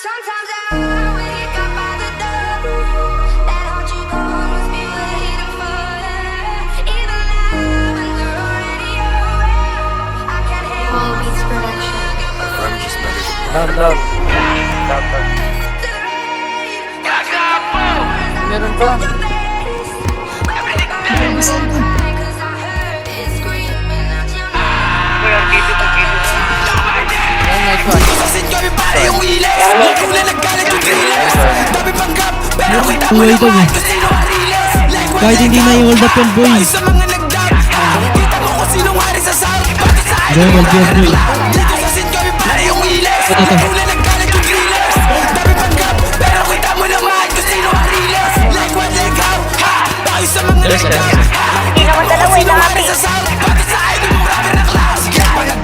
Sometimes I wake up by the door that haunt you gone must be waiting for you. Even now when they're already over, I can't help All Beats Production. Down. Meron pa. Nice one. Tuloy ito eh. Kahit hindi na i-hold up yan boy. Go, boy. Ito. Hindi naman dalawa eh, nakapit.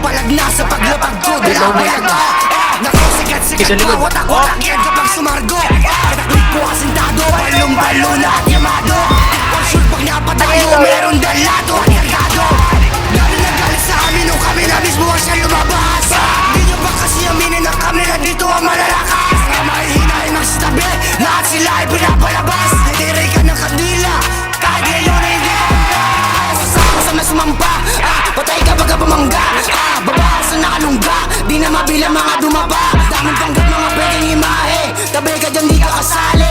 Palag na sa paglapag ko, di ako mayako. Nakasikat-sikat pa, watak-watak yan kapag sumargo. Kataklik ko asintado, balong-balo na at yamado. Pag sure pag napatayo, meron dalato at kargado. Galing na galing sa amin, nung kami na mismo ang siya lumabas. Di nyo ba kasi aminin na kami na dito ang malalakas? Na mahihinain ang stabi, lahat sila ay pinapalabas. Nitiray ka ng kandila, kahit ngayon ay hindi. Kasama na sumampa, patay ka baga bumangga. Babae sa nakalungga, di na mabilang mga dumaba. Daming panggap mga pwedeng imahe, tabi ka dyan di ka kasali.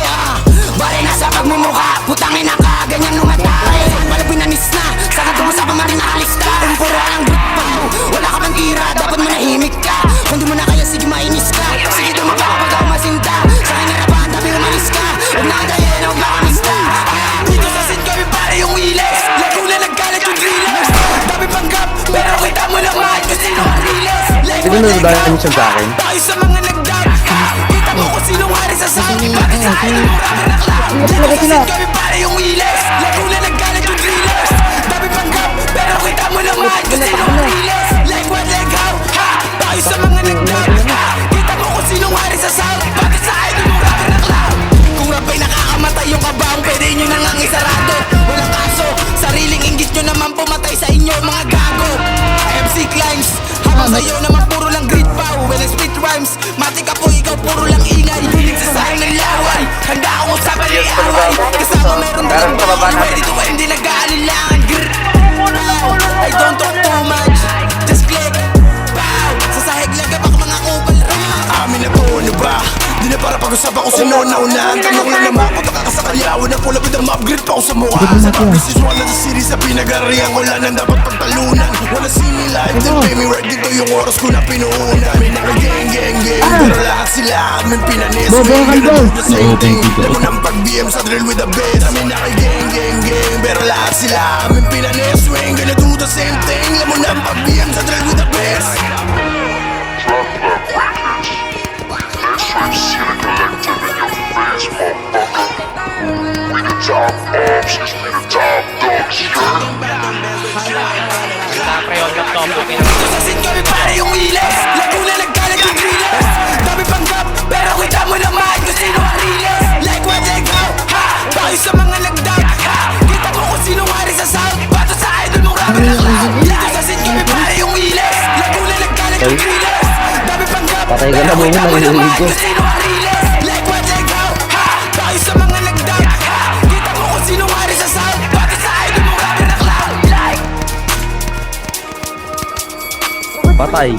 Bale nasa pagmumukha, putangin na ka, ganyan lumatake. Wala pinanis na, sana tumusa pa marin alis ka. Kumpura lang grip pa mo, wala ka bang tira, dapat manahimik ka. Kung di mo na kaya, sige mainis ka. Sige dumapa kapag ako masinta, sa aking harapan, tabi umalis ka. Huwag na kadayin, huwag makamista. Dito sa sin kami pare yung wiles, lago na nagkalat yung drillers. Dami panggap, pero kita mo naman kung sino ang realest. Sino na nagdala kami sa akin? Tayo sa mga nagdag, kita mo kung sinong hari sa sound. Bakit sa akin ang mura ka nakla? Dito sa sin kami pare yung wiles, lago na nagkalat yung drillers. Dami panggap, pero kita mo naman kung sino ang realest. Like what, like how, ha? Tayo sa mga nagdag, kita mo kung sinong hari sa sound. Bakit sa akin ang mura ka nakla? Kung rap ay nakakamatay yung kabaong, pwede nyo nang ang isarado. Walang kaso, sariling inggit nyo naman pumatay sa inyo mga gago. MC Climbs, habang sa'yo naman puro lang grit pow. When I spit rhymes, mati ka po ikaw puro lang ingay. Hilig sa sayang ng laway, handa akong usapan ni away. Kasama meron din bawang, ready to end, di nag-aalilangan. Grrr, I don't talk too much, just click, pow. Sa sahig lang kapag mga kupal. Amin na to, ano ba? Di na para pag-usapan ko sino na una. Ang tanong lang naman kung takakasakalyawan na pula with ang upgrade pa ako sa mukha. Sa pag-business is one of the series sa pinagarihan ko lang ang dapat pagtalunan. Wanna see me live, then pay me right. Dito yung oras ko na pinuuna. May naka-gang, pero lahat sila amin pinanis. May gonna do the same thing. Lemon ang pag-BM sa drill with the bass. May naka-gang, pero lahat sila amin pinanis. We ain't gonna do the same thing. Lemon ang pag-BM sa drill with the bass. Let's see the collective in your face, motherfucker. We the top ops, cause we the top dogs, Sa sin kami pare yung iles, lago na nagkalat yung drillers. Dami panggap, pero kita mo naman kung sino ang realest. Like what, like how, ha? Tayo sa mga nagdag, ha? Kita mo kung sino hari sa sound, bato sa idol mong rapper na clown. Dito sa sin kami pare yung iles, lago na nagkalat yung drillers. Dami panggap, Patay ka na pero mo, kita mo naman narinig ko. kung sino ang realest. Like what, like how, ha? Tayo sa mga nagdag, ha? Kita mo kung sino hari sa sound, bato sa idol mong rapper na clown. Like Patay.